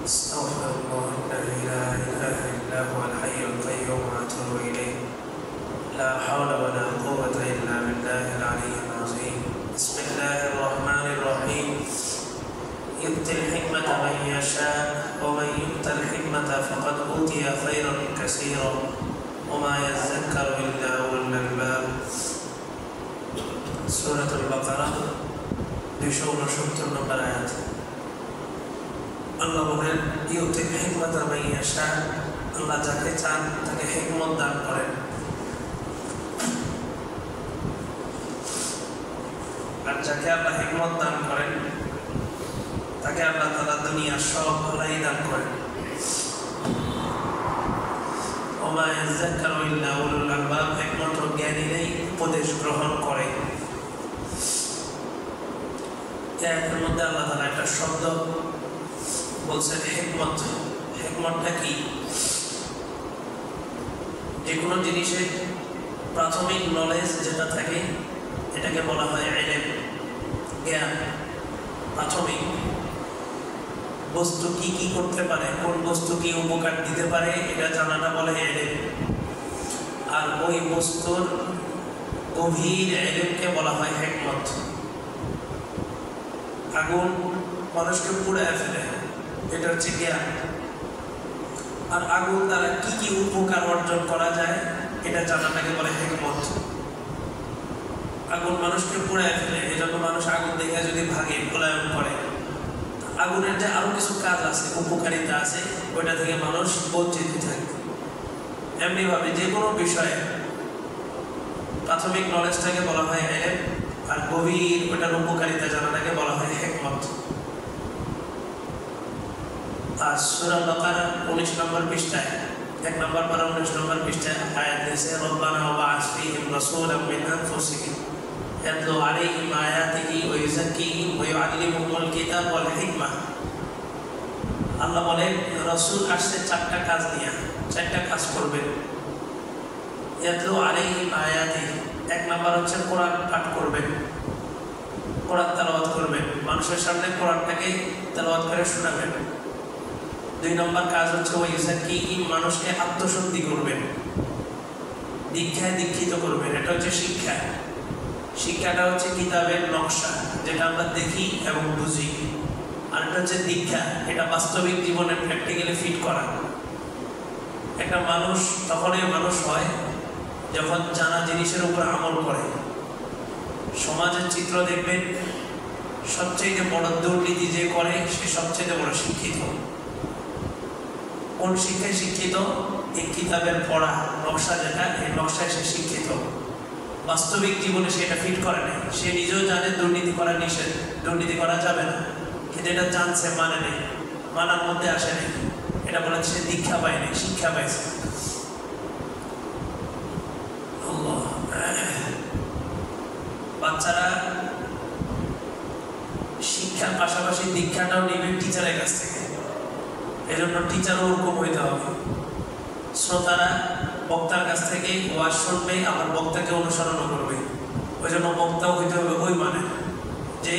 استغفر الله الذي لا اله الا هو الحي القيوم واتوب اليه لا حول ولا قوه الا بالله العلي العظيم بسم الله الرحمن الرحيم يؤتي الحكمة من يشاء ومن يؤت الحكمة فقد أوتي خيرا كثيرا وما يذكر إلا أولو الألباب سورة البقرة 269 নম্বর আয়াত আল্লাহ বলেন ইউতিল হিকমাতা মান ইয়াশা আল্লাহ যাকে চান তাকে হিকমত দান করেন আর যাকে আল্লাহ হিকমত দান করেন তাকে আল্লাহ তাআলা দুনিয়ার সব ভালাই দান করেন ওমা ইয়াযাক্কারু ইল্লা উলুল আলবাব একমাত্র জ্ঞানীরাই উপদেশ গ্রহণ করে এর মধ্যে আল্লাহ তাআলা একটা শব্দ বলছেন হিকমত হিকমতটা কি যে কোনো জিনিসের প্রাথমিক নলেজ যেটা থাকে এটাকে বলা হয় ইলম জ্ঞান প্রাথমিক বস্তু কি কি করতে পারে কোন বস্তু কি উপকার দিতে পারে এটা জানাটা বলে ইলম আর ওই বস্তুর গভীর ইলমকে বলা হয় হিকমত আগুন মানুষকে পুড়িয়ে ফেলে এটা হচ্ছে জ্ঞান আর আগুন দ্বারা কি কি উপকার অর্জন করা যায় এটা জানাটাকে বলে হিকমত আগুন মানুষকে পুড়িয়ে ফেলে এজন্য মানুষ আগুন দেখে যদি ভাগে পলায়ন করে আগুনের যে আরো কিছু কাজ আছে উপকারিতা আছে ওইটা থেকে মানুষ বঞ্চিত থাকে এমনি ভাবে যে কোনো বিষয়ে প্রাথমিক নলেজটাকে বলা হয় ইলম আর গভীর ওটার উপকারিতা জানাটাকে বলা হয় হিকমত আর সূরা বাকারা 19 নম্বর পৃষ্ঠায় 1 নম্বর পারা 19 নম্বর পৃষ্ঠায় আয়াত আছে রব্বানা ওয়া বা'আস ফীহিম রাসূলাম মিন আনফুসিহিম ইয়াতলু আলাইহিম আয়াতিহি ওয়া ইউযাক্কিহিম ওয়া ইউআল্লিমুহুমুল কিতাব ওয়াল হিকমা আল্লাহ বলেন রাসূল আসছে চারটা কাজ নিয়ে চারটা কাজ করবেন ইয়াতলু আলাইহিম আয়াতিহি এক নম্বর হচ্ছে কোরআন পাঠ করবেন কোরআন তেলাওয়াত করবেন মানুষের সামনে কোরআনটাকে তেলাওয়াত করে শোনাবেন দুই নম্বর কাজ হচ্ছে ওই ইউযাক্কিহিম মানুষকে আত্মশুদ্ধি করবেন দীক্ষায় দীক্ষিত করবেন এটা হচ্ছে শিক্ষা শিক্ষাটা হচ্ছে কিতাবের নকশা যেটা আমরা দেখি এবং বুঝি আর এটা হচ্ছে দীক্ষা এটা বাস্তবিক জীবনে প্র্যাকটিক্যালি ফিট করা একটা মানুষ তখনই মানুষ হয় যখন জানা জিনিসের উপর আমল করে সমাজের চিত্র দেখবেন সবচেয়ে বড় দুর্নীতি যে করে সে সবচেয়ে বড় শিক্ষিত কোন শিক্ষায় শিক্ষিত এই কিতাবের পড়া নকশা যেটা এই নকশায় সে শিক্ষিত বাস্তবিক জীবনে সেটা ফিট করে না সে নিজেও জানে দুর্নীতি করা নিষেধ দুর্নীতি করা যাবে না কিন্তু এটা জানছে মানে নেই মানার মধ্যে আসে নেই এটা বলে সে দীক্ষা পায়নি শিক্ষা পাইছে বাচ্চারা শিক্ষার পাশাপাশি দীক্ষাটাও নেবে টিচারের কাছ থেকে এজন্য টিচারও ওরকম হইতে হবে শ্রোতারা বক্তার কাছ থেকে ওয়াজ শুনবে আবার বক্তাকে অনুসরণ করবে ওই জন্য বক্তাও হইতে হবে ওই মানে যে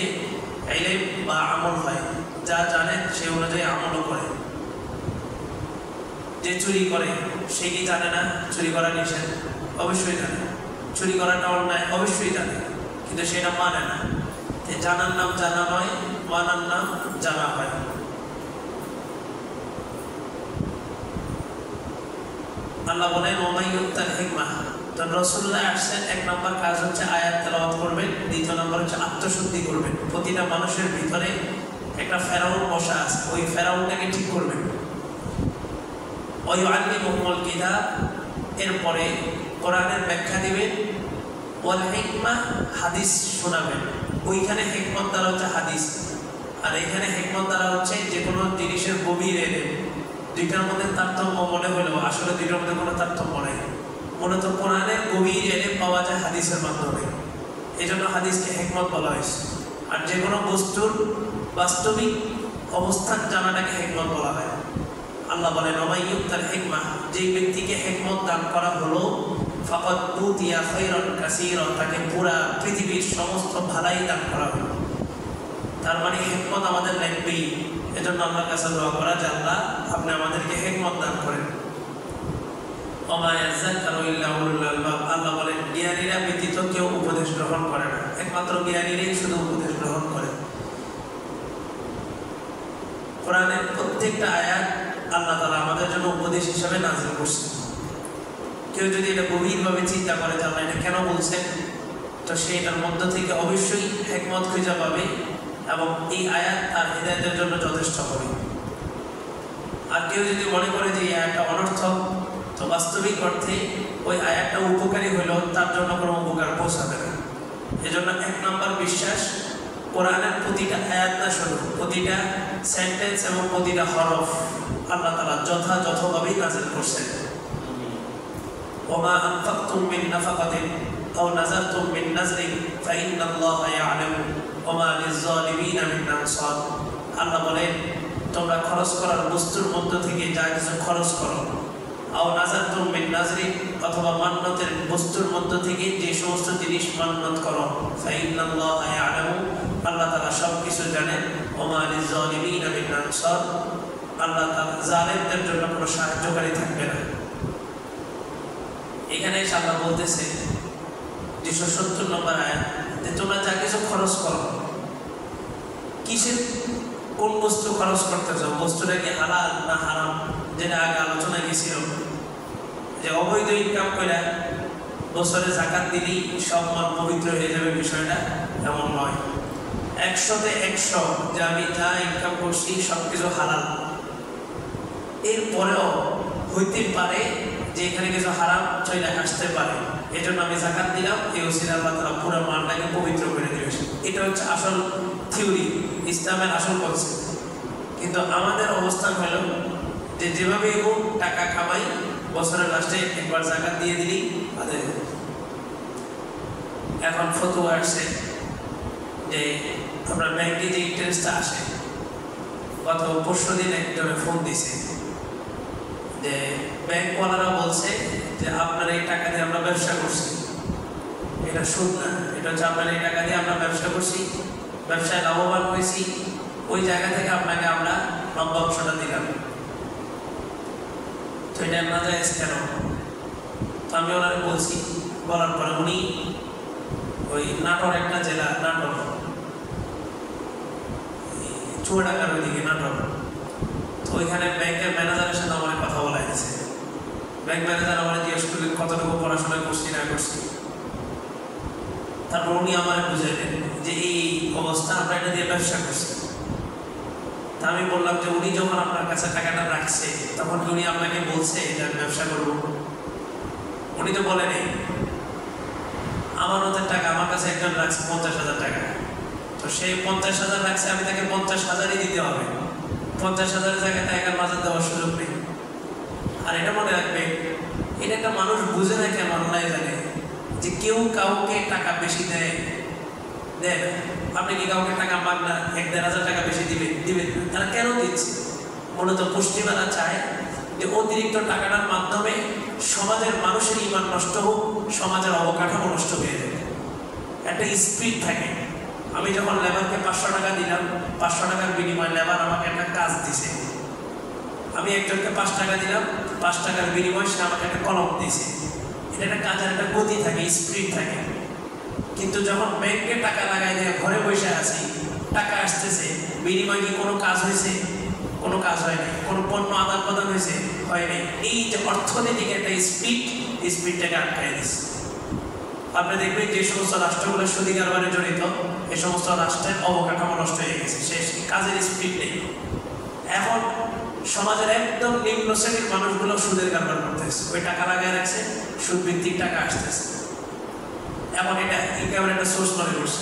ইলম বা আমল হয় যা জানে সে অনুযায়ী আমলও করে যে চুরি করে সে কি জানে না চুরি করা নিষেধ অবশ্যই জানে চুরি করাটা অন্যায় অবশ্যই জানে কিন্তু সেটা মানে না জানার নাম জানা নয় মানার নাম জানা হয় আল্লাহ বলেন ওমা ইউতাল হিকমা তো রাসূলুল্লাহ আসছেন এক নম্বর কাজ হচ্ছে আয়াত তেলাওয়াত করবেন দ্বিতীয় নম্বর হচ্ছে আত্মশুদ্ধি করবেন প্রতিটা মানুষের ভিতরে একটা ফেরাউন বসা আছে ওই ফেরাউনটাকে ঠিক করবেন ওয়া ইউআল্লিমুহুমুল কিতাব এরপরে কোরআনের ব্যাখ্যা দিবেন ওয়াল হিকমা হাদিস শোনাবেন ওইখানে হিকমত দ্বারা হচ্ছে হাদিস আর এখানে হিকমত দ্বারা হচ্ছে যে কোনো জিনিসের গভীর ইলম দুইটার মধ্যে তারতম্য মনে হলেও আসলে দুইটার মধ্যে কোনো তারতম্য নেই মূলত কোরআনের গভীর ইলম পাওয়া যায় হাদিসের মাধ্যমে এই জন্য হাদিসকে হিকমত বলা হয়েছে আর যে কোনো বস্তুর বাস্তবিক অবস্থান জানাটাকে হিকমত বলা হয় আল্লাহ বলেন ওমা ইউতাল হিকমা যে ব্যক্তিকে হিকমত দান করা হলো ফাকাদ উতিয়া খায়রান কাসীরা তাকে পুরা পৃথিবীর সমস্ত ভালাই দান করা হলো তার মানে হিকমত আমাদের লাগবেই এজন্য আল্লাহর কাছে দোয়া করা যে আল্লাহ আপনি আমাদেরকে হিকমত দান করেন। ওমা ইয়াযাক্কারু ইল্লা উলুল আলবাব, আল্লাহ বলেন জ্ঞানীরা ব্যতীত কেউ উপদেশ গ্রহণ করে না, একমাত্র জ্ঞানীরাই শুধু উপদেশ গ্রহণ করে। কোরআনের প্রত্যেকটা আয়াত আল্লাহ তাআলা আমাদের জন্য উপদেশ হিসেবে নাযিল করছেন। কেউ যদি এটা গভীরভাবে চিন্তা করে যে আল্লাহ এটা কেন বলছেন, তো সে এটার মধ্য থেকে অবশ্যই হিকমত খুঁজে পাবে এবং এই আয়াত তার হিদায়াতের জন্য যথেষ্ট হবে। আর কেউ যদি মনে করে যে এই আয়াতটা অনর্থক, তো বাস্তবিক অর্থে ওই আয়াতটা উপকারী হলেও তার জন্য কোনো উপকার পৌঁছাবে না। এজন্য 1 নম্বর বিশ্বাস, কোরআনের প্রতিটা আয়াত না শুধু প্রতিটা সেন্টেন্স এবং প্রতিটা হরফ আল্লাহ তাআলা যথাযথভাবেই নাযিল করছেন। ওমা আনফাকতুম মিন নাফাকাতিন আও নাযারতুম মিন নাযরিন ফাইন্নাল্লাহা ইয়া'লামু ওমা লিয-যালিমিনা মিন আনসার। আল্লাহ বলেন তোমরা খরচ করার বস্তুর মধ্য থেকে যা কিছু খরচ করো, আও নাযারতুম মিন নাযরিন অথবা মান্নতের বস্তুর মধ্য থেকে যে সমস্ত জিনিস মান্নত করো, ফাইন্নাল্লাহা ইয়া'লামু আল্লাহ তাআলা সব কিছু জানেন। ওমা লিয-যালিমিনা মিন আনসার, আল্লাহ তাআলা জালেমদের জন্য কোনো সাহায্যকারী থাকবে না। এখানে আল্লাহ বলতেছে 270 নম্বর আয়াত যে তোমরা যা কিছু খরচ করো, কিসের কোন বস্তু খরচ করতেছ, বস্তুটা কি হালাল না হারাম, যেটা আগে আলোচনা গেছিল যে অবৈধ ইনকাম করে বছরে যাকাত দিলেই সব মাল পবিত্র হয়ে যাবে, বিষয়টা এমন নয়। 100-তে 100 যে আমি যা ইনকাম করছি সব কিছু হালাল, এরপরেও হইতে পারে যে এখানে কিছু হারাম চলে আসতে পারে, এজন্য আমি যাকাত দিলাম, এই ওসিলায় আল্লাহ তাআলা পুরো মালটাকে পবিত্র করে দিয়েছে। এটা হচ্ছে আসল থিওরি, ইসলামের আসল কনসেপ্ট। কিন্তু আমাদের অবস্থান হলো যে যেভাবে হোক টাকা কামাই, বছরের লাস্টে একবার যাকাত দিয়ে দিলেই আদায় হবে। এখন ফতোয়া আসছে যে আপনার ব্যাংকে যে ইন্টারেস্টটা আসে, গত পরশুদিন একজনে ফোন দিছে যে ব্যাংকওয়ালারা বলছে যে আপনার এই টাকা দিয়ে আমরা ব্যবসা করছি, এটা সুদ না, এটা হচ্ছে আপনার এই টাকা দিয়ে আমরা ব্যবসা করছি, ব্যবসায় লাভবান হয়েছি, ওই জায়গা থেকে আপনাকে আমরা লম্বা অংশটা দিলাম। তো এটা না যায় কেন? তো আমি ওনারে বলছি, বলার পরে উনি ওই নাটোর একটা জেলা, নাটোর চুয়াডাঙ্গার ওইদিকে নাটোর, তো ওইখানে ব্যাংকের ম্যানেজারের সাথে আমার কথা বলা গেছে। ব্যাংক ম্যানেজার আমার জিজ্ঞেস করলেন কতটুকু পড়াশোনা করছি না করছি, তারপর উনি আমার বুঝাইলেন যে এই অবস্থা, আমরা এটা দিয়ে ব্যবসা করছি। তা আমি বললাম যে উনি যখন আপনার কাছে টাকাটা রাখছে তখন কি উনি আপনাকে বলছে যে আমি ব্যবসা করব? উনি তো বলেনি। আমানতের টাকা আমার কাছে একজন রাখছে 50,000 টাকা, তো সে 50,000 রাখছে, আমি তাকে 50,000ই দিতে হবে। 50,000 জায়গায় তাকে বাজার দেওয়ার সুযোগ নেই। আর এটা মনে রাখবে, এটা একটা মানুষ বুঝে না কেন আল্লাহ জানে, যে কেউ কাউকে টাকা বেশি দেয় দেয় না। আপনি কি কাউকে টাকা মাগনা 1-1,500 টাকা বেশি দিবেন না? তারা কেন দিচ্ছে? মূলত পশ্চিমারা চায় যে অতিরিক্ত টাকাটার মাধ্যমে সমাজের মানুষের ঈমান নষ্ট হোক, সমাজের অবকাঠামো নষ্ট হয়ে যাবে। একটা স্পিড থাকে। আমি যখন লেবারকে 500 টাকা দিলাম, 500 টাকার বিনিময়ে লেবার আমাকে একটা কাজ দিছে। আমি একজনকে 5 টাকা দিলাম, 5 টাকার বিনিময়ে সে আমাকে একটা কলম দিছে। এটা একটা কাজের একটা গতি থাকে, স্পিড থাকে। কিন্তু যখন ব্যাংকে টাকা লাগাই দিয়ে ঘরে বসে আছি, টাকা আসতেছে, বিনিময়ে কি কোনো কাজ হয়েছে? কোনো কাজ হয় নাই। কোনো পণ্য আদান প্রদান হয়েছে? হয় নাই। এই যে অর্থনৈতিক একটা স্পিডটাকে আটকাই দিচ্ছে। আপনি দেখবেন যে সমস্ত রাষ্ট্রগুলো সুদী কারবারে জড়িত, এই সমস্ত রাষ্ট্রের অবকাঠামো নষ্ট হয়ে গেছে, শেষ কাজের স্পিড নেই। এখন সমাজের একদম নিম্ন শ্রেণীর মানুষগুলো সুদের কারবার করতেছে, ওই টাকা লাগায় রাখছে, সুদ ভিত্তিক টাকা আসতেছে। এখন এটা ইনকামের একটা সোর্স মনে করছে।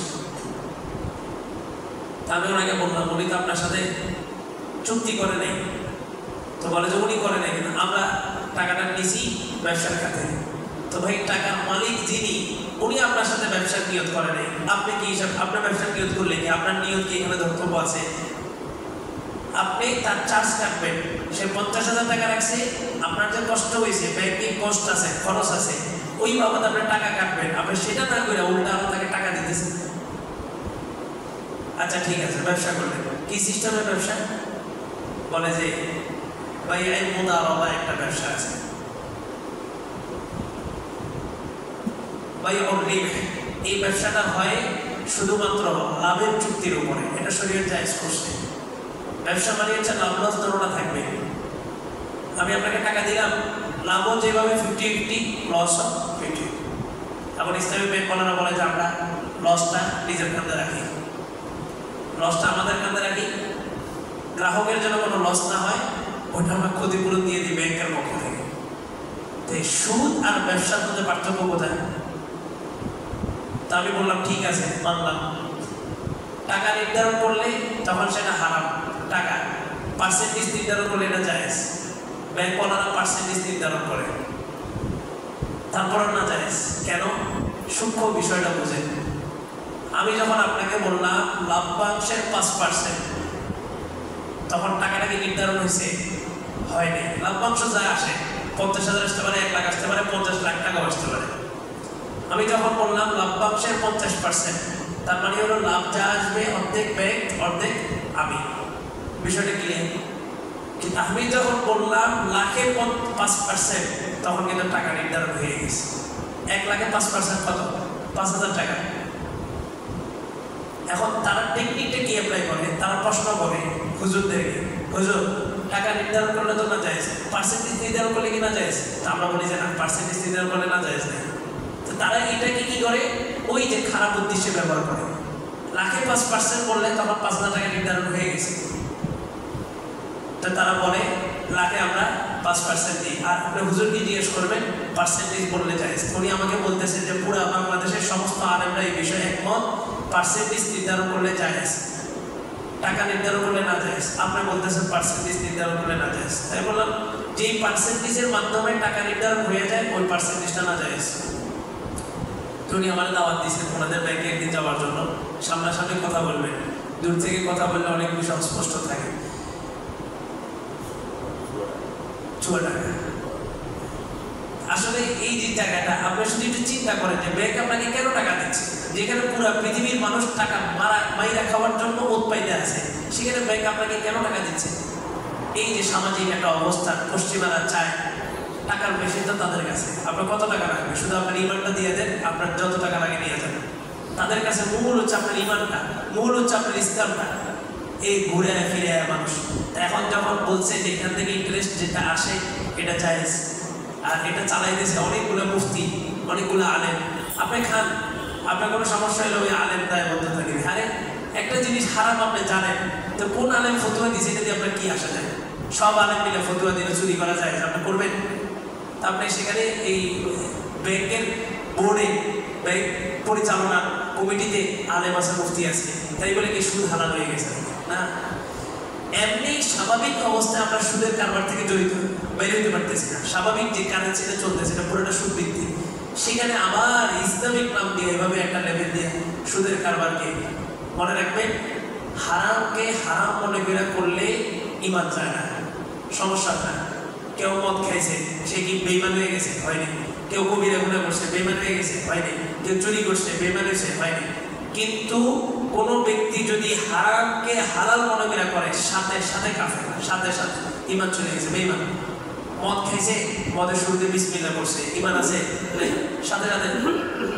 আমি ওনাকে বললাম, উনি তো আপনার সাথে চুক্তি করে নেই। তো বলে যে উনি করে নেই, কিন্তু আমরা টাকাটা নিছি ব্যবসার খাতে। তো ভাই টাকার মালিক যিনি, উনি আপনার সাথে ব্যবসার নিয়ত করে নেই। আপনি কি হিসাব, আপনার ব্যবসার নিয়ত করলে কি আপনার নিয়ত কি এখানে ধর্তব্য আছে? আপনি তার চার্জ কাটবেন। সে 50,000 টাকা রাখছে, আপনার যে কষ্ট হয়েছে, ব্যাংকিং কষ্ট আছে, খরচ আছে, ওই বাবদ আপনার টাকা কাটবেন। আপনি সেটা না করে উল্টা আরো তাকে টাকা দিতেছেন। আচ্ছা ঠিক আছে, ব্যবসা করলেন, কি সিস্টেমের ব্যবসা? বলে যে ভাই এই মুদারাবা একটা ব্যবসা আছে, ভাই এই ব্যবসাটা হয় শুধুমাত্র লাভের চুক্তির উপরে, এটা শরীয়ত জায়েজ করছে। ব্যবসা মানে হচ্ছে লাভ লস দরটা থাকবে। আমি আপনাকে টাকা দিলাম, লাভও যেভাবে 50-50, লসও 50। এখন ইসলামী ব্যাংক ওনারা বলে যে আমরা লসটা নিজের কাঁধে রাখি, লসটা আমাদের কাঁধে রাখি, গ্রাহকের যেন কোনো লস না হয় ওটা আমরা ক্ষতিপূরণ দিয়ে দিই ব্যাংকের পক্ষ থেকে। তো সুদ আর ব্যবসার মধ্যে পার্থক্য কোথায়? তা আমি বললাম ঠিক আছে মানলাম, টাকা নির্ধারণ করলে তখন সেটা হারাম, টাকা পার্সেন্টেজ নির্ধারণ করলে এটা জায়েজ, ব্যাংক ওনারা পার্সেন্টেজ নির্ধারণ করে, তারপর না জায়েজ কেন? সূক্ষ্ম বিষয়টা বুঝেন। আমি যখন আপনাকে বললাম লভ্যাংশের 5%, তখন টাকাটা কি নির্ধারণ হয়েছে? হয়নি। লভ্যাংশ যা আসে 50,000 আসতে পারে, 1 লাখ আসতে পারে, 50 লাখ টাকাও আসতে পারে। আমি যখন বললাম লভ্যাংশের 50%, তার মানে হলো লাভ যা আসবে অর্ধেক ব্যাংক অর্ধেক আমি। বিষয়টা ক্লিয়ার? কিন্তু আমি যখন বললাম লাখে 5%, তখন কিন্তু টাকা নির্ধারণ হয়ে গেছে। 1 লাখে 5% কত? 5,000 টাকা। এখন তারা টেকনিকটা কি অ্যাপ্লাই করে? তারা প্রশ্ন করে হুজুরদেরকে, হুজুর টাকা নির্ধারণ করলে তো না জায়েজ, পার্সেন্টেজ নির্ধারণ করলে কি না জায়েজ? তা আমরা বলি যে না, পার্সেন্টেজ নির্ধারণ করলে না জায়েজ নেই। তো তারা এটাকে কি করে? ওই যে খারাপ উদ্দেশ্যে ব্যবহার করে। লাখে 5% বললে তখন 5,000 টাকা নির্ধারণ হয়ে গেছে। তো তারা বলে লাখে আমরা 5% দিই, আর আপনি হুজুরকে জিজ্ঞেস করবেন পার্সেন্টেজ বললে জায়েজ। উনি আমাকে বলতেছে যে পুরো বাংলাদেশের সমস্ত আলেমরা এই বিষয়ে একমত, পার্সেন্টেজ নির্ধারণ করলে জায়েজ, টাকা নির্ধারণ করলে না জায়েজ। আপনি বলতেছেন পার্সেন্টেজ নির্ধারণ করলে না জায়েজ। তাই বললাম যেই পার্সেন্টেজের মাধ্যমে টাকা নির্ধারণ হয়ে যায় ওই পার্সেন্টেজটা না জায়েজ। উনি আমার দাওয়াত দিয়েছেন ওনাদের ব্যাংকে একদিন যাওয়ার জন্য। সামনাসামনি কথা বলবেন, দূর থেকে কথা বললে অনেক বিষয় অস্পষ্ট থাকে। আসলে এই যে টাকাটা আপনি শুধু একটু চিন্তা করেন যে ব্যাংক আপনাকে কেন টাকা দিচ্ছে, যেখানে পুরো পৃথিবীর মানুষ টাকা মাইরা খাওয়ার জন্য উৎপাইতে আছে, সেখানে ব্যাংক আপনাকে কেন টাকা দিচ্ছে? এই যে সামাজিক একটা অবস্থা, পশ্চিমারা চায় টাকার বেশি তো তাদের কাছে, আপনার কত টাকা রাখবে? শুধু আপনার ইমানটা দিয়ে দেন, আপনার যত টাকা লাগে নিয়ে যান। তাদের কাছে মূল হচ্ছে আপনার ইমানটা, মূল হচ্ছে আপনার ইসলামটা। এই ঘুরে ফিরে মানুষ এখন যখন বলছে যে এখান থেকে ইন্টারেস্ট যেটা আসে এটা জায়েজ, আর এটা চালাইতেছে অনেকগুলো মুফতি, অনেকগুলো আলেম। আপনি খান, আপনার কোনো সমস্যা হলে ওই আলেম দায় বলতে থাকবে। আরে একটা জিনিস হারাম আপনি জানেন, তো কোন আলেম ফতুয়া দিয়েছে এটা দিয়ে আপনার কি আসা যায়? সব আলেম মিলে ফতুয়া দিলে চুরি করা যায়, আপনি করবেন? তা আপনি সেখানে এই ব্যাংকের বোর্ডে, ব্যাংক পরিচালনা কমিটিতে আলেম আছে, মুফতি আছে, তাই বলে কি সুদ হালাল হয়ে গেছে না? এমনি স্বাভাবিক অবস্থায় আমরা সুদের কারবার থেকে জড়িত বের হতে পারতেছি না। স্বাভাবিক যে কারেন্সিটা চলতেছে এটা পুরোটা সুদ ভিত্তিক, সেখানে আবার ইসলামিক নাম দিয়ে এভাবে একটা লেভেল দিয়ে সুদের কারবারকে মনে রাখবেন। হারামকে হারাম মনে করে করলে ইমান যায় না, সমস্যা না। কেউ মদ খাইছে, সে কি বেঈমান হয়ে গেছে? হয়নি। কেউ কবিরা গুনাহ করছে, বেঈমান হয়ে গেছে? হয়নি। কেউ চুরি করছে, বেঈমান হয়েছে? হয়নি। কিন্তু কোন ব্যক্তি যদি হারামকে হালাল মনে করে সাথে সাথে কাফের, সাথে সাথে ইমান চলে গেছে, বেঈমান। মদ খাইছে, মদের শুরুতে বিসমিল্লাহ করছে, ইমান আছে, সাথে সাথে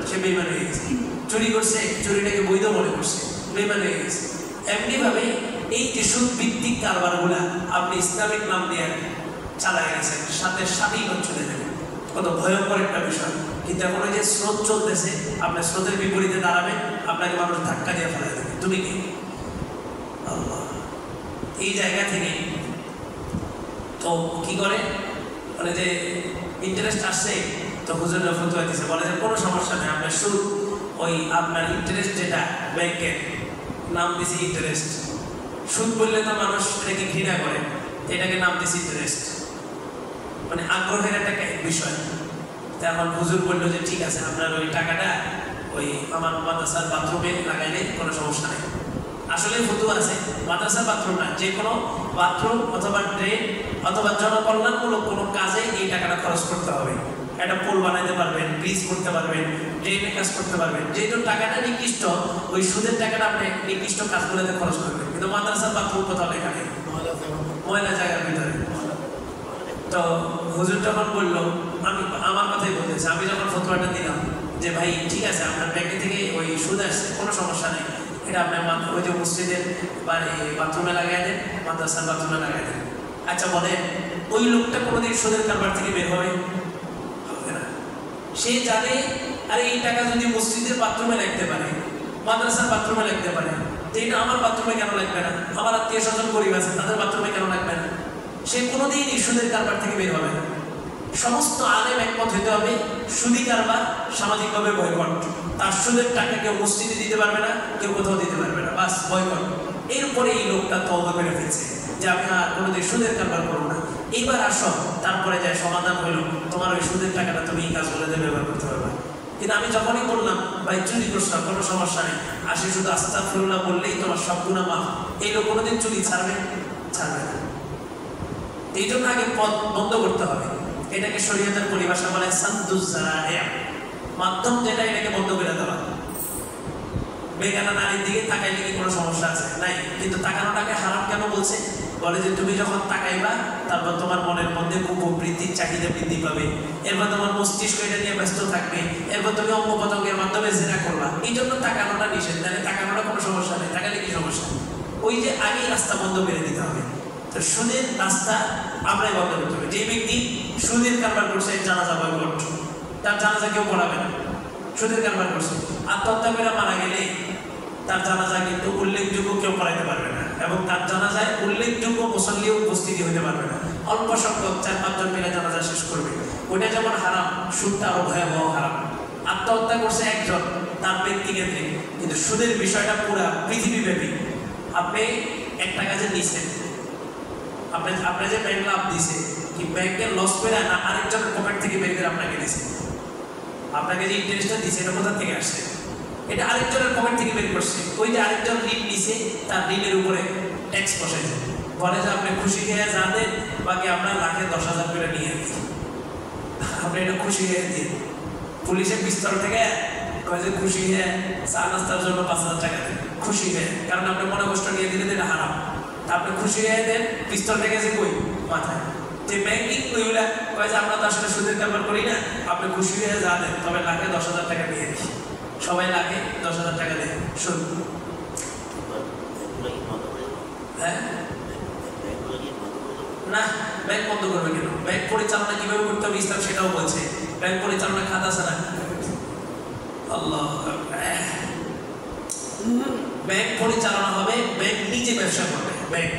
সে বেঈমান হয়ে গেছে। চুরি করছে, চুরিটাকে বৈধ মনে করছে, বেঈমান হয়ে গেছে। এমনি ভাবে এই যে সুদ ভিত্তিক কারবারগুলা আপনি ইসলামিক নাম দিয়ে চালাই গেছেন, সাথে সাথে ইমান চলে যাবে। কত ভয়ঙ্কর একটা বিষয়। কিন্তু এখন ওই যে স্রোত চলতেছে, আপনার স্রোতের বিপরীতে দাঁড়াবেন, আপনাকে মানুষ ধাক্কা দিয়ে ফেলে দেবে, তুমি কি? এই জায়গা থেকে তো কি করে, মানে যে ইন্টারেস্ট আসছে, তো হুজুররা ফতোয়া দিচ্ছে, বলে যে কোনো সমস্যা নেই, আপনার সুদ ওই আপনার ইন্টারেস্ট যেটা ব্যাংকের নাম দিছে ইন্টারেস্ট। সুদ বললে তো মানুষ এটাকে ঘৃণা করে, এটাকে নাম দিছে ইন্টারেস্ট, মানে আগ্রহের একটা বিষয়। এখন হুজুর বললো যে ঠিক আছে, আপনার ওই টাকাটা ওই আমার মাদ্রাসার বাথরুমে লাগাইলে কোনো সমস্যা নেই। আসলে ফতুয়া আছে মাদ্রাসার বাথরুম না, যে কোনো বাথরুম অথবা ড্রেন অথবা জনকল্যাণমূলক কোনো কাজে এই টাকাটা খরচ করতে হবে। একটা পোল বানাইতে পারবেন, ব্রিজ করতে পারবেন, ড্রেনে কাজ করতে পারবেন, যেহেতু টাকাটা নির্দিষ্ট, ওই সুদের টাকাটা আপনি নির্দিষ্ট কাজগুলোতে খরচ করবেন। কিন্তু মাদ্রাসার বাথরুম কোথাও লেখা নেই। ময়লা জায়গার ভিতরে। তো হুজুর যখন বললো, আমি আমার কথাই বলতেছি, আমি যখন ফতোয়াটা দিলাম যে ভাই ঠিক আছে আপনার ব্যাংকে থেকে ওই সুদ আসছে, কোনো সমস্যা নেই, এটা আপনার ওই যে মসজিদের বাথরুমে লাগাই দেন, মাদ্রাসার বাথরুমে লাগাই দেন। আচ্ছা বলেন ওই লোকটা কোনোদিন সুদের কারবার থেকে বের হবে? হবে না। সে জানে আরে এই টাকা যদি মসজিদের বাথরুমে লাগতে পারে, মাদ্রাসার বাথরুমে লাগতে পারে, তো এটা আমার বাথরুমে কেন লাগবে না? আমার আত্মীয় স্বজন গরিব আছে, তাদের বাথরুমে কেন লাগবে না? সে কোনোদিন এই সুদের কারবার থেকে বের হবে না। সমস্ত আলেম একমত হইতে হবে সুদি কারবার সামাজিকভাবে বয়কট। তার সুদের টাকা কেউ মসজিদে দিতে পারবে না, কেউ কোথাও দিতে পারবে না, বাস বয়কট। এরপরে এই লোকটা তওবা করে ফেলছে যে আমি আর কোনোদিন সুদের কারবার করবো না। এইবার আসো, তারপরে যায় সমাধান হইল, তোমার ওই সুদের টাকাটা তুমি এই কাজগুলোতে ব্যবহার করতে পারবে। কিন্তু আমি যখনই বললাম ভাই চুরি করছো কোনো সমস্যা নেই, আসে শুধু আস্তাগফিরুল্লাহ বললেই তোমার সব গুনাহ মাফ, এই লোক কোনোদিন চুরি ছাড়বে? ছাড়বে না। এই জন্য আগে পথ বন্ধ করতে হবে। এটাকে শরীয়তের পরিভাষা বলে সাদ্দুজ যারাইয়া, মাধ্যম যেটা এটাকে বন্ধ করে দেওয়া। বেগানা নারীর দিকে তাকাইলে কি কোনো সমস্যা আছে? নাই। কিন্তু তাকানোটাকে হারাম কেন বলছে? বলে যে তুমি যখন তাকাইবা তারপর তোমার মনের মধ্যে কুপ্রবৃত্তির চাহিদা বৃদ্ধি পাবে, এরপর তোমার মস্তিষ্ক এটা নিয়ে ব্যস্ত থাকবে, এরপর তুমি অঙ্গ প্রত্যঙ্গের মাধ্যমে জেনা করবা। এই জন্য তাকানোটা নিষেধ। তাহলে তাকানোটা কোনো সমস্যা নেই, তাকালে কি সমস্যা? ওই যে আগেই রাস্তা বন্ধ করে দিতে হবে। তো সুদের রাস্তা আমরাই বন্ধ করতে হবে। যে ব্যক্তি সুদের কারবার করছে জানাজা বয়কট, তার জানাজা কেউ পড়াবে না। সুদের কারবার করছে, আত্মহত্যা করে মারা গেলে তার জানাজা কিন্তু উল্লেখযোগ্য কেউ পড়াইতে পারবে না, এবং তার জানাজায় উল্লেখযোগ্য মুসল্লিও উপস্থিতি হতে পারবে না। অল্প সংখ্যক 4-5 জন মিলে জানাজা শেষ করবে। ওইটা যেমন হারাম, সুদটা আরো ভয়াবহ হারাম। আত্মহত্যা করছে একজন, তার ব্যক্তিগত, কিন্তু সুদের বিষয়টা পুরা পৃথিবীব্যাপী। আপনি একটা কাজে নিছেন, আপনি যে ব্যাংক লাভ দিছে, কি ব্যাংকের লস করে না আরেকজনের পকেট থেকে বের করে আপনাকে দিছে? আপনাকে যে ইন্টারেস্টটা দিছে এটা কোথা থেকে আসছে? এটা আরেকজনের পকেট থেকে বের করছে। ওই যে আরেকজন ঋণ নিছে, তার ঋণের উপরে ট্যাক্স বসাইছে। বলে যে আপনি খুশি খেয়ে যা দেন, বাকি আপনার লাখে 10,000 করে নিয়ে দিন, আপনি এটা খুশি খেয়ে দিন। পুলিশের পিস্তল থেকে কয় যে খুশি খেয়ে চা নাস্তার জন্য 5,000 টাকা দেন, খুশি খেয়ে, কারণ আপনি মনে কষ্ট নিয়ে দিলে এটা হারাম। আপনি খুশি হয়ে দেন, পিস্তল রেখেছে কই? মাথায়। যে ব্যাংকিং ওইগুলা কয় যে আমরা তো আসলে সুদের কারবার করি না, আপনি খুশি হয়ে যা দেন, তবে লাখে 10,000 টাকা দিয়ে দিই। সবাই লাখে 10,000 টাকা দেয় সুদ। হ্যাঁ না, ব্যাংক বন্ধ করবে কেন? ব্যাংক পরিচালনা কিভাবে করতে হবে ইসলাম সেটাও বলছে। ব্যাংক পরিচালনা খাত আছে না? আল্লাহ, ব্যাংক পরিচালনা হবে, ব্যাংক নিজে ব্যবসা করবে ব্যাংক,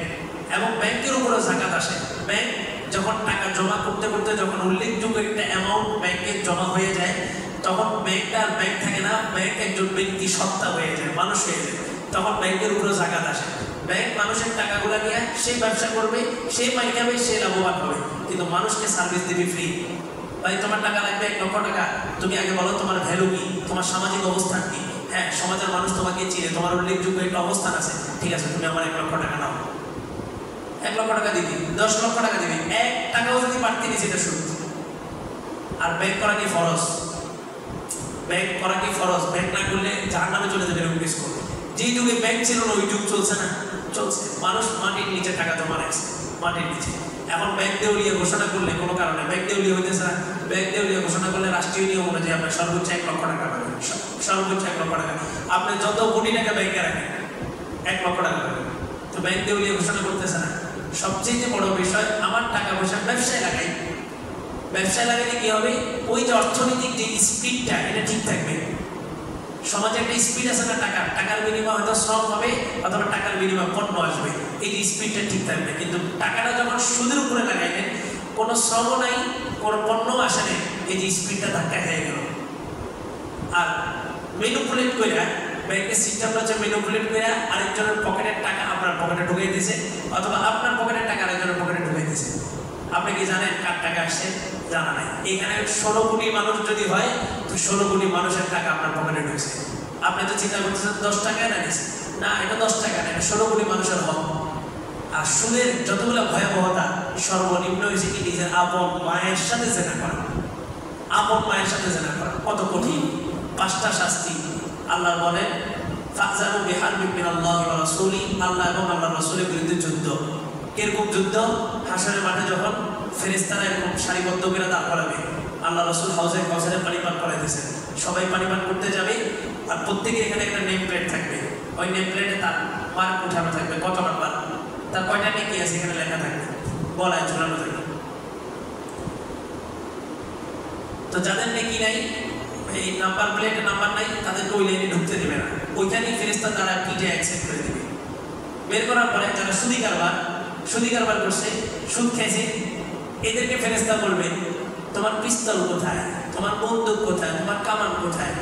এবং ব্যাংকের উপরে যাকাত আসে। ব্যাংক যখন টাকা জমা করতে করতে যখন উল্লেখযোগ্য একটা অ্যামাউন্ট ব্যাংকে জমা হয়ে যায়, তখন ব্যাংকটা আর ব্যাংক থাকে না, ব্যাংক একজন ব্যক্তি সত্তা হয়ে যায়, মানুষ হয়ে যায়। তখন ব্যাংকের উপরে যাকাত আসে। ব্যাংক মানুষের টাকাগুলো নিয়ে সে ব্যবসা করবে, সে মাই খাবে, সে লাভবান হবে, কিন্তু মানুষকে সার্ভিস দিবে ফ্রি। ভাই তোমার টাকা লাগবে 1 লক্ষ টাকা, তুমি আগে বলো তোমার ভ্যালু কি, তোমার সামাজিক অবস্থান কি। হ্যাঁ, সমাজের মানুষ তোমাকে চিনে, তোমার উল্লেখযোগ্য একটা অবস্থান আছে, ঠিক আছে তুমি আমার 1 লক্ষ টাকা নাও। 1 লক্ষ টাকা দিবি, 10 লক্ষ টাকা দিবি, 1 টাকাও যদি বাড়তি নিস এটা সুদ। আর ব্যাংক করা কি ফরজ? ব্যাংক করা কি ফরজ? ব্যাংক না করলে জাহান্নামে চলে যাবে এরকম কিছু করবে। যে যুগে ব্যাংক ছিল না ওই যুগ চলছে না? চলছে। মানুষ মাটির নিচে টাকা জমা রাখছে, মাটির নিচে। এখন ব্যাংক দেউলিয়া ঘোষণা করলে কোনো কারণে ব্যাংক দেউলিয়া হইতেছে না, ব্যাংক দেউলিয়া ঘোষণা করলে রাষ্ট্রীয় নিয়ম অনুযায়ী আপনার সর্বোচ্চ 1 লক্ষ টাকা পাবেন, সর্বোচ্চ 1 লক্ষ টাকা। আপনি যত কোটি টাকা ব্যাংকে রাখেন 1 লক্ষ টাকা পাবেন। তো ব্যাংক দেউলিয়া ঘোষণা করতেছে না। সবচেয়ে বড় বিষয়, আমার টাকা পয়সা ব্যবসায় লাগাই। ব্যবসায় লাগালে কি হবে? ওই যে অর্থনৈতিক যে স্পিডটা, এটা ঠিক থাকবে। সমাজে একটা স্পিড আছে না, টাকার বিনিময় হয়তো শ্রম হবে, অথবা টাকার বিনিময় পণ্য আসবে, এই যে স্পিডটা ঠিক থাকবে। কিন্তু টাকাটা যখন সুদের উপরে লাগাইলেন, কোনো শ্রম নাই, কোনো পণ্য আসে নাই, এই যে স্পিডটা ধাক্কা হয়ে গেল। আর ম্যানিপুলেট করে ব্যাংকের সিস্টেমটা হচ্ছে ম্যানিপুলেট করে আরেকজনের পকেটের টাকা আপনার পকেটে ঢুকিয়ে দিয়েছে, অথবা আপনার পকেটের টাকা আরেকজনের পকেটে ঢুকিয়ে দিয়েছে। আপনি কি জানেন কার টাকা আসছে? জানা নাই। এখানে 16 কোটি মানুষ যদি হয়, তো 16 কোটি মানুষের টাকা আপনার পকেটে ঢুকছে। আপনি তো চিন্তা করতেছেন 10 টাকা না নিচ্ছে, না এটা 10 টাকা না, এটা 16 কোটি মানুষের হক। আর সুদের যতগুলো ভয়াবহতা, সর্বনিম্ন হয়েছে কি নিজের আপন মায়ের সাথে জেনা করা। আপন মায়ের সাথে জেনা করা কত কঠিন। 5টা শাস্তি আল্লাহ বলেন, ফাযারু বিহারবিন মিনাল্লাহি ওয়া রাসূলি, আল্লাহ এবং আল্লাহর রাসূলের বিরুদ্ধে যুদ্ধ। কিরকম যুদ্ধ? হাসরের মাঠে যখন ফেরেশতারা এরকম সারিবদ্ধ করে দাঁড় করাবে, আল্লাহ রাসূল হাউজে কাউসারে পানি পান করাইতেছে, সবাই পানি পান করতে যাবে, আর প্রত্যেকে এখানে একটা নেম প্লেট থাকবে, ওই নেম প্লেটে তার মার্ক উঠানো থাকবে, কত নাম্বার, তার কয়টা নেকি আছে এখানে লেখা থাকবে, গলায় ঝুলানো থাকবে। তো যাদের নেকি নাই, এই নাম্বার প্লেটে নাম্বার নাই, তাদেরকে ওই লাইনে ঢুকতে দেবে না, ওইখানেই ফেরেশতা তারা পিঠে অ্যাকসেপ্ট করে দেবে। বের করার পরে যারা সুদি কারবার করছে, সুদ খেয়েছে, এদেরকে ফেরেশতা বলবে তোমার পিস্তল কোথায়, তোমার বন্দুক কোথায়, তোমার কামান কোথায়?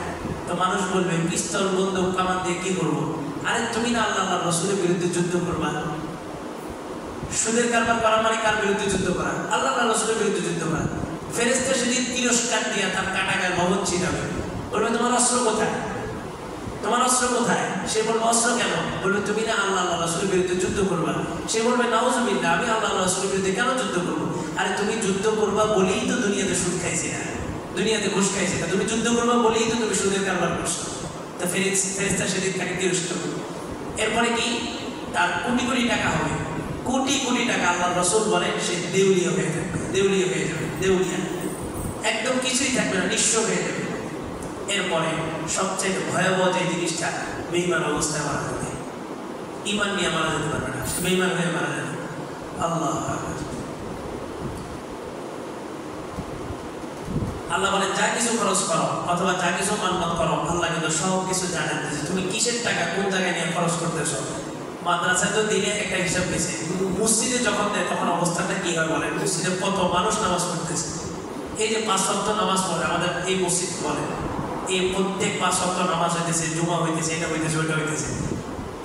তো মানুষ বলবে পিস্তল বন্দুক কামান দিয়ে কি করবো? আরে তুমি না আল্লাহ রাসূলের বিরুদ্ধে যুদ্ধ করবা। সুদের কারবার করা মানে কার বিরুদ্ধে যুদ্ধ করা? আল্লাহ রাসূলের বিরুদ্ধে যুদ্ধ করা। ফেরেশতা সেদিন তিরস্কার দিয়া তার কাটা গায়ে লবণ ছিটাবে, বলবে তোমার অস্ত্র কোথায়, তোমার অস্ত্র কোথায়? সে বলবে অস্ত্র কেন? বলবে তুমি না আল্লাহ রাসূলের বিরুদ্ধে যুদ্ধ করবা। সে বলবে নাউজুবিল্লাহ, আমি আল্লাহ রাসূলের বিরুদ্ধে কেন যুদ্ধ করবো? আরে তুমি যুদ্ধ করবা বলেই তো দুনিয়াতে সুদ খাইছি না, দুনিয়াতে ঘুষ খাইছি না, তুমি যুদ্ধ করবা বলেই তো তুমি সুদের কারবার করছো। তো ফেরেশতা সেদিন তাকে তিরস্কার করবে। এরপরে কি? তার কোটি কোটি টাকা হবে, কোটি কোটি টাকা। আল্লাহ রাসূল বলেন সে দেউলিয়া হয়ে থাকবে, দেউলিয়া হয়ে যাবে, দেউলিয়া, একদম কিছুই থাকবে না, নিঃস্ব হয়ে যাবে। এরপরে সবচেয়ে ভয়াবহ যে জিনিসটা, বেঈমান অবস্থায় মারা যাবে, ঈমান নিয়ে মারা যেতে পারবে না, বেঈমান হয়ে মারা যাবে। আল্লাহ আল্লাহ বলে যা কিছু খরচ করো অথবা যা কিছু মানমত করো, আল্লাহ কিন্তু সব কিছু জানেন যে তুমি কিসের টাকা কোন জায়গায় নিয়ে খরচ করতেছো। মাদ্রাসায় তো দিনে একটা হিসাব গেছে, কিন্তু মসজিদে যখন দেয় তখন অবস্থাটা কি হয় বলে? মসজিদে কত মানুষ নামাজ পড়তেছে, এই যে 5 ওয়াক্ত নামাজ পড়ে আমাদের এই মসজিদ বলে, এই প্রত্যেক 5 ওয়াক্ত নামাজ হইতেছে, জুমা হইতেছে, এটা হইতেছে, ওইটা হইতেছে,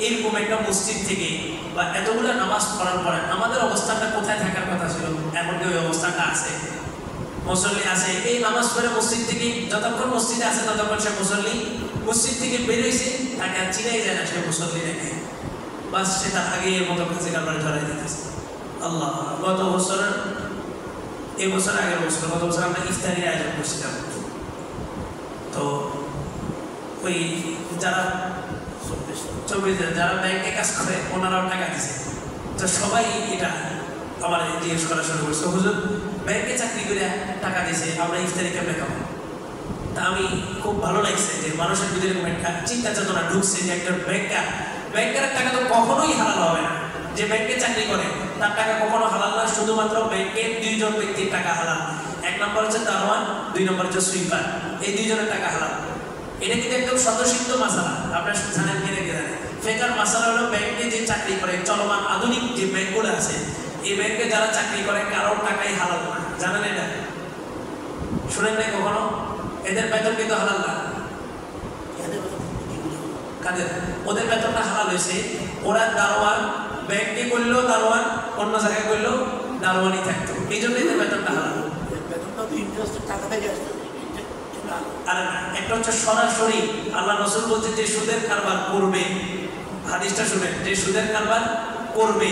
এরকম একটা মসজিদ থেকে বা এতগুলো নামাজ পড়ার পরে আমাদের অবস্থানটা কোথায় থাকার কথা ছিল? এমনকি ওই অবস্থানটা আছে, মুসল্লি আছে, এই নামাজ পড়ে মসজিদ থেকে যতক্ষণ মসজিদে আছে ততক্ষণ সে মুসল্লি, মসজিদ থেকে বেরোইছে তাকে আর চিনাই যায় না সে মুসল্লি নাকি, বাস সে তার আগে এর মতো কাছে কারবারে ধরাই দিতেছে। আল্লাহ, গত বছর, এই বছর আগের বছর, গত বছর আমরা ইফতারির আয়োজন করছিলাম। তো ওই যারা যারা ব্যাংকে কাজ করে ওনারাও টাকা দিছে, তো সবাই এটা আমার জিজ্ঞেস করা শুরু করছে, হুজুর ব্যাংকে চাকরি করে টাকা দিছে, আমরা ইফতারি কেমনে খাবো? তা আমি খুব ভালো লাগছে যে মানুষের ভিতরে একটা চিন্তা চেতনা ঢুকছে যে একটা ব্যাংকের টাকা তো কখনোই হালাল হবে না। যে ব্যাংকে চাকরি করে তার টাকা কখনো হালাল না, শুধুমাত্র ব্যাংকের 2 জন ব্যক্তির টাকা হালাল। 1 নম্বর হচ্ছে দারোয়ান, 2 নম্বর হচ্ছে সুইপার, এই 2 জনের টাকা হালাল। এটা কিন্তু একদম স্বতঃসিদ্ধ মাসালা, আপনারা জানেন কি নাকি জানেন? ফেকার মাসালা হলো ব্যাংকে যে চাকরি করে, চলমান আধুনিক যে ব্যাংকগুলো আছে, এই ব্যাংকে যারা চাকরি করে কারোর টাকাই হালাল না, জানেন এটা? শুনেন নাই কখনো? এদের বেতন কিন্তু হালাল না। কাদের? ওদের বেতনটা হালাল হয়েছে, ওরা দারোয়ান, ব্যাংকে করলেও দারোয়ান, অন্য জায়গায় করলেও দারোয়ানই থাকতো, এই জন্য এদের বেতনটা হালাল। আর একটা হচ্ছে সরাসরি আল্লাহ রাসূল বলছে যে সুদের কারবার করবে, হাদিসটা শুনেন, যে সুদের কারবার করবে,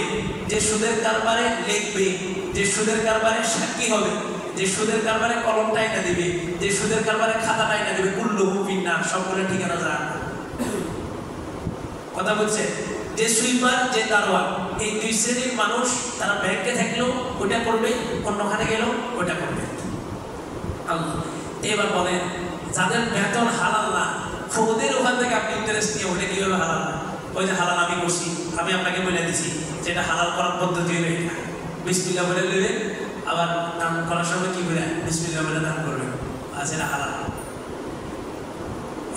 যে সুদের কারবারে লিখবে, যে সুদের কারবারে সাক্ষী হবে, যে সুদের কারবারে কলমটা এনে দিবে, যে সুদের কারবারে খাতাটা এনে দিবে, কুল্লুহু ফিন্নার, সবগুলো ঠিকানা জানা। কথা বলছে যে সুইপার, যে দারোয়ান, এই 2 শ্রেণীর মানুষ, তারা ব্যাংকে থাকলেও ওটা করবে, অন্যখানে গেলেও ওটা করবে। আল্লাহ এবার বলেন যাদের বেতন হালাল না, ওদের ওখান থেকে আপনি ইন্টারেস্ট নিয়ে ওটা কিভাবে হালাল? ওই যে হালাল আমি করছি, আমি আপনাকে বলে দিছি যেটা হালাল করার পদ্ধতি হলো এটা, বিসমিল্লাহ বলে নেবেন, আবার দান করার সময় কি বলে বিসমিল্লাহ বলে দান করবেন, আজ এটা হালাল।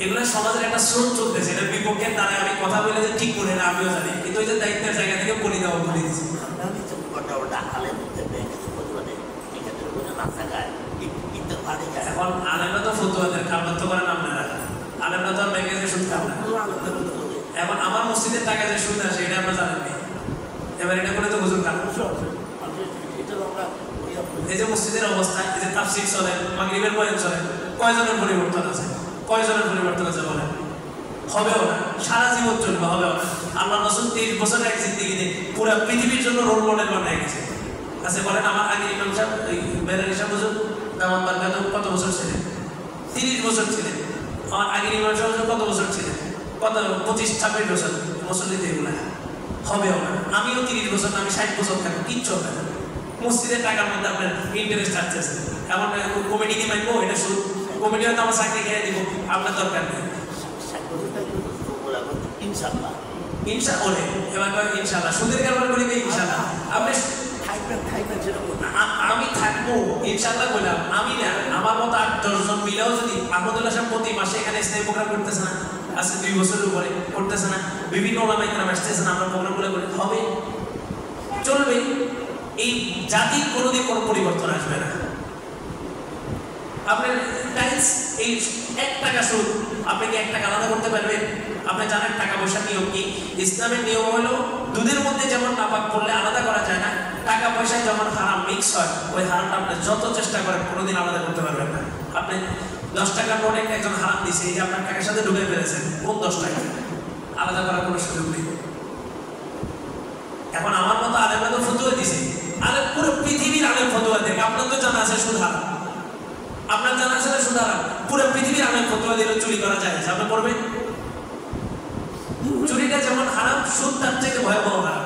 এগুলো সমাজের একটা স্রোত চলতেছে, এটার বিপক্ষে দাঁড়ায় আমি কথা বলে যে ঠিক করে না, আমিও জানি, কিন্তু ওই যে দায়িত্বের জায়গা থেকে বলে দেওয়া বলে দিচ্ছি। এখন আলেমরা তো ফতুয়া দেন, কারবার তো করেন আপনারা, আলেমরা তো আর ব্যাংকে যে সুদ খান না। এখন আমার মসজিদের টাকা যে সুদ আসে এটা আপনারা জানেন না, এবার এটা করে তো হুজুর খান। এই যে মসজিদের অবস্থা, এই যে তাফসীর চলে, মাগরিবের বয়ান চলে, কয়জনের পরিবর্তন আছে? কয়জনের পরিবর্তন আছে বলেন? হবেও না, সারা জীবন চলবে, হবেও না। আল্লাহ রাসূল 30 বছরের এক জিন্দেগিতে পুরো পৃথিবীর জন্য রোল মডেল বানিয়ে গেছে। আচ্ছা বলেন, আমার আগে ইমাম সাহেব বেলাল সাহেব হুজুর দাওয়াত বারকাত কত বছর ছিলেন? 30 বছর ছিলেন। আমার আগের ইমাম সাহেব কত বছর ছিলেন? কত? 25-26 বছর মুসল্লিতে এগুলা। হবেও না। আমিও 30 বছর না, আমি 60 বছর থাকবো, কিচ্ছু হবে না। মসজিদের টাকার মধ্যে আপনার ইন্টারেস্ট আসতেছে, এমন কমিটি দিয়ে মাইবো, এটা সুদ, কমিটি হয়তো আমার চাকরি খেয়ে দিব, আপনার দরকার নেই। ইনশাআল্লাহ ইনশাআল্লাহ এবার ইনশাআল্লাহ সুদের কারবার করি ইনশাআল্লাহ। আপনি থাকবেন সেটা আমি থাকবো ইনশাআল্লাহ বললাম। আমি না, আমার মতো 8-10 জন মিলেও যদি আহমদুল্লাহ সাহেব প্রতি মাসে এখানে ইসলামী প্রোগ্রাম করতেছে না, আজকে 2 বছরের উপরে করতেছে না, বিভিন্ন ওলামায়ে কেরাম আসতেছে না, আমরা প্রোগ্রামগুলো করে হবে, চলবে। এই জাতির কোনোদিন কোনো পরিবর্তন আসবে না। আপনার টাইলস এই 1 টাকা সুদ, আপনি কি 1 টাকা আলাদা করতে পারবেন? আপনি জানেন টাকা পয়সার নিয়ম কি? ইসলামের নিয়ম হলো দুধের মধ্যে যেমন নাপাক করলে আলাদা করা যায় না, টাকা পয়সায় যখন হারাম মিক্স হয়, ওই হারামটা আপনি যত চেষ্টা করেন কোনোদিন আলাদা করতে পারবেন না। আপনি 10 টাকার নোট একজন হারাম দিছে, এই যে আপনার টাকার সাথে ঢুকে ফেলেছেন, কোন 10 টাকা আলাদা করার কোনো সুযোগ নেই। এখন আমার মতো আলেমরা তো ফতোয়া দিছে, আলেম পুরো পৃথিবীর আলেম ফতোয়া দেয়। আপনার তো জানা আছে সুদ হারাম, আপনার জানা আছে না সুদ হারাম, পুরো পৃথিবীর আলেম ফতোয়া দিলে চুরি করা যায়, আপনি করবেন? চুরিটা যেমন হারাম, সুদ তার থেকে ভয়াবহ হারাম।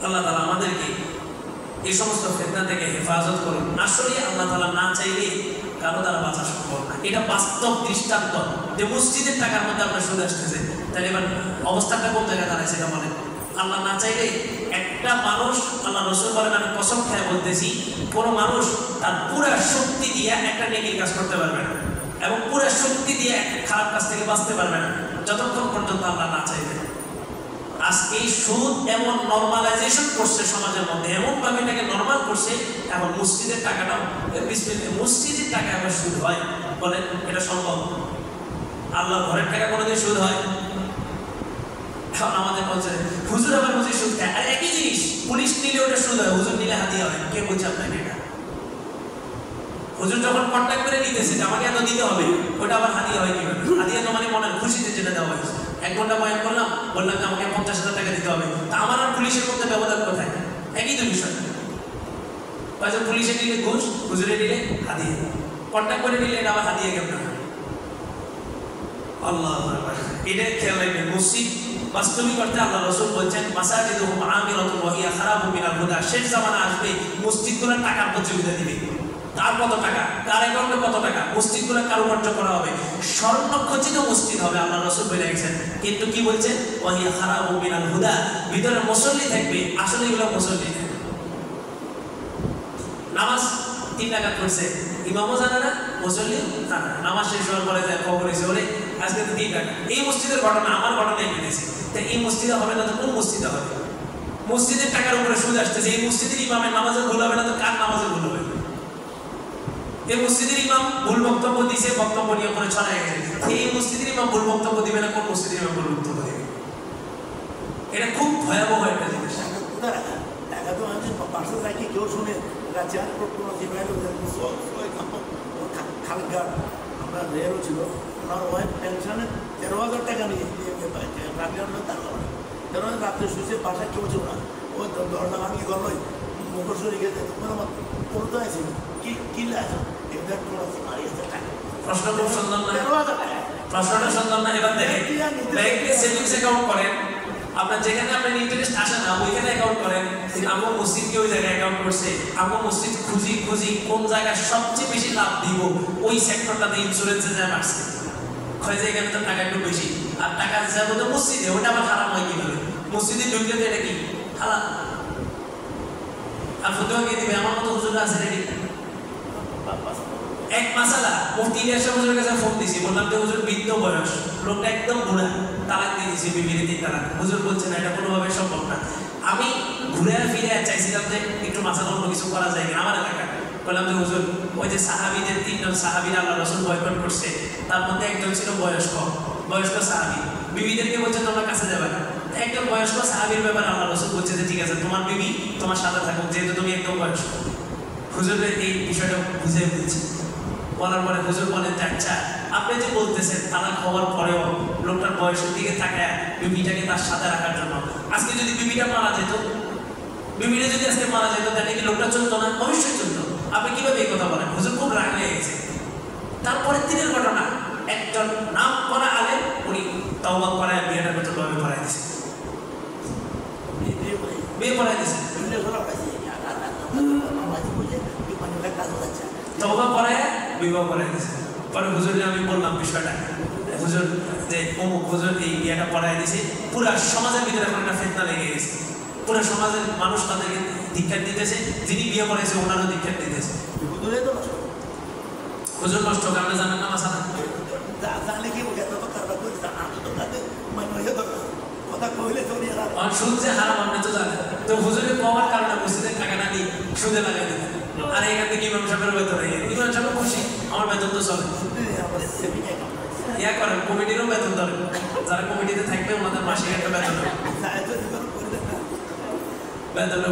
আল্লাহ তাআলা আমাদেরকে এই সমস্ত ফিতনা থেকে হেফাজত করুন। আসলে আল্লাহ তাআলা না চাইলে কারো দ্বারা বাঁচা সম্ভব না। এটা বাস্তব দৃষ্টান্ত যে মসজিদের টাকার মধ্যে আপনার সুদ আসতেছে, তাহলে এবার অবস্থাটা কোন জায়গায় দাঁড়ায় সেটা বলেন। আল্লাহ না চাইলে একটা মানুষ, আল্লাহ রাসূল বলেন, আমি কসম খেয়ে বলতেছি, কোনো মানুষ তার পুরো শক্তি দিয়ে একটা নেকির কাজ করতে পারবে না, এবং পুরো শক্তি দিয়ে একটা খারাপ কাজ থেকে বাঁচতে পারবে না যতক্ষণ পর্যন্ত আল্লাহ না চাইবে। আজকে এই সুদ এমন নরমালাইজেশন করছে সমাজের মধ্যে, এমন ভাবে এটাকে নরমাল করছে, এখন মসজিদের টাকাটাও, মসজিদের টাকা আবার সুদ হয়, বলেন এটা সম্ভব? আল্লাহ ঘরের টাকা কোনোদিন সুদ হয়? এখন আমাদের বলছে হুজুর আবার বুঝি সুদ খায়। আর একই জিনিস, পুলিশ নিলে ওটা সুদ হয়, হুজুর নিলে হাদিয়া হয়। কে বলছে আপনাকে এটা? হুজুর যখন কন্ট্যাক্ট করে নিতেছে আমাকে এত দিতে হবে, ওটা আবার হাদিয়া হয় কিভাবে? হাদিয়া তো মানে মনের খুশিতে যেটা দেওয়া হয়েছে। 1 ঘন্টা বয়ান করলাম, বললাম যে আমাকে 50,000 টাকা দিতে হবে, তা আমার আর পুলিশের মধ্যে ব্যবধান কোথায়? একই তো বিষয়। পুলিশে নিলে ঘুষ, হুজুরে নিলে হাদিয়া, কন্ট্যাক্ট করে নিলে এটা আবার হাদিয়া কেমন? আল্লাহ এটা খেয়াল রাখবেন। মসজিদ বাস্তবিক অর্থে আল্লাহ রাসূল বলছেন, মাসাজিদুহুম আমিরাতুন ওয়া হিয়া খারাবুম মিনাল হুদা। শেষ জামানা আসবে, মসজিদগুলো টাকার প্রতিযোগিতা দিবে, তার কত টাকা, কার অ্যাকাউন্টে কত টাকা, মসজিদগুলো কারুকার্য করা হবে, স্বর্ণখচিত মসজিদ হবে, আল্লাহ রাসূল বলে গেছেন। কিন্তু কি বলছেন? ওয়া হিয়া খারাবুম মিনাল হুদা, ভিতরে মুসল্লি থাকবে, আসলে এগুলো মুসল্লি না। নামাজ 3 রাকাত পড়ছে, ইমামও জানে না, মুসল্লি জানে না। নামাজ শেষ হওয়ার পরে যায় খবর হয়েছে, ওরে আজকে তো 3 রাকাত। এই মসজিদের ঘটনা আমার ঘটনায় ঘটেছে, তাই এই মসজিদে হবে না তো কোন মসজিদে হবে? মসজিদের টাকার উপরে সুদ আসতেছে, এই মসজিদের ইমামের নামাজে ভুল হবে না তো কার নামাজে ভুল হবে? এই মসজিদের ইমাম ভুল বক্তব্য দিয়েছে, বক্তব্য নিয়ে করে ছড়ায় গেছে, এই মসজিদের ইমাম ভুল বক্তব্য দিবে না কোন মসজিদের ইমাম ভুল বক্তব্য দিবে? এটা খুব ভয়াবহ একটা জিনিস। টাকা তো আমি পাশে থাকি, কেউ শুনে খালগার আমরা রেয়ারও ছিল, ওনার ওয়াইফ পেনশনে 13,000 টাকা নিয়ে রাত্রে শুয়েছে, বাসায় কেউ ছিল না, ও দরজা ভাঙি গেল, মুখোশরী গেছে, তোমার আমার কোনো তো আছে কি কিনলে আছে এবার তোমার মারিয়েছে টাকা। প্রশ্ন খুব সুন্দর না? 13,000 টাকা প্রশ্নটা সুন্দর না? এবার দেখেন, ব্যাংকে সেভিংস অ্যাকাউন্ট করেন, আপনার যেখানে আপনার ইন্টারেস্ট আসে না ওইখানে অ্যাকাউন্ট করেন। আমার মসজিদকে ওই জায়গায় অ্যাকাউন্ট করছে, আমার মসজিদ খুঁজি কোন জায়গায় সবচেয়ে বেশি লাভ দিব, ওই সেক্টরটাতে ইন্স্যুরেন্সে যায় মারছে, ক্ষয় যায়, এখানে তো টাকা একটু বেশি, আর টাকা যাবো তো মসজিদে, ওটা আবার হারাম হয় কিভাবে? মসজিদে ঢুকলে তো এটা কি হালাল, আর ফতোয়া কে দিবে? আমার মতো হুজুর আছে নাকি? এক মাসালা মুফতি ইলিয়াস হুজুরের কাছে ফোন দিছি, বললাম যে হুজুর বৃদ্ধ বয়স, লোকটা একদম বুড়া, তালাক দিয়ে দিয়েছে, বিবির 3 তালাক। হুজুর বলছে না, এটা কোনোভাবে সম্ভব না। আমি ঘুরে ফিরে চাইছিলাম যে একটু মাসালা অন্য কিছু করা যায় কিনা আমার এলাকায়। বললাম যে হুজুর, ওই যে সাহাবীদের 3 জন সাহাবীরা আল্লাহ রাসূল বয়কট করছে, তার মধ্যে একজন ছিল বয়স্ক সাহাবী, বিবিদেরকে বলছে তোমরা কাছে যাবে না। একজন বয়স্ক সাহাবীর ব্যাপারে আল্লাহ রাসূল বলছে যে ঠিক আছে, তোমার বিবি তোমার সাথে থাকুক, যেহেতু তুমি একদম বয়স্ক। হুজুরের এই বিষয়টা বুঝে বলছি, বলার পরে হুজুর বলেন যে আচ্ছা, আপনি যে বলতেছেন তালাক হওয়ার পরেও লোকটার বয়সের দিকে তাকায় বিবিটাকে তার সাথে রাখার জন্য, আজকে যদি বিবিটা মারা যেত, বিবিটা যদি আজকে মারা যেত, তাহলে কি লোকটা চলতো না? অবশ্যই চলতো। আপনি কিভাবে এই কথা বলেন? হুজুর খুব রাগ হয়ে গেছে। তারপরের দিনের ঘটনা, একজন নাম করা আলেম উনি তওবা করায় বিয়েটা নতুনভাবে করাই দিয়েছে, বিয়ে করাই দিয়েছে, তওবা করায় বিবাহ করাই দিয়েছে। পরে হুজুরকে আমি বললাম বিষয়টা, হুজুর যে অমুক হুজুর এই বিয়েটা করাই দিয়েছে, পুরা সমাজের ভিতরে এখন একটা ফিতনা লেগে গেছে, পুরো সমাজের মানুষ তাদেরকে দীক্ষা দিতেছে, যিনি বিয়ে করেছে ওনারও দীক্ষা দিতেছে। হুজুর নষ্ট কারণে জানেন না মাসানা সুদে হারাম আপনি তো জানেন, তো হুজুরের পাওয়ার কারণে মসজিদের টাকা না নিয়ে সুদে লাগাই দিতেন। আর এখান থেকে ইমাম সাহেবের বেতন, ইমাম সাহেব খুশি, আমার বেতন তো চলে, ইয়া করেন কমিটিরও বেতন ধরেন, যারা কমিটিতে থাকবে ওনাদের মাসিক একটা বেতন বেতন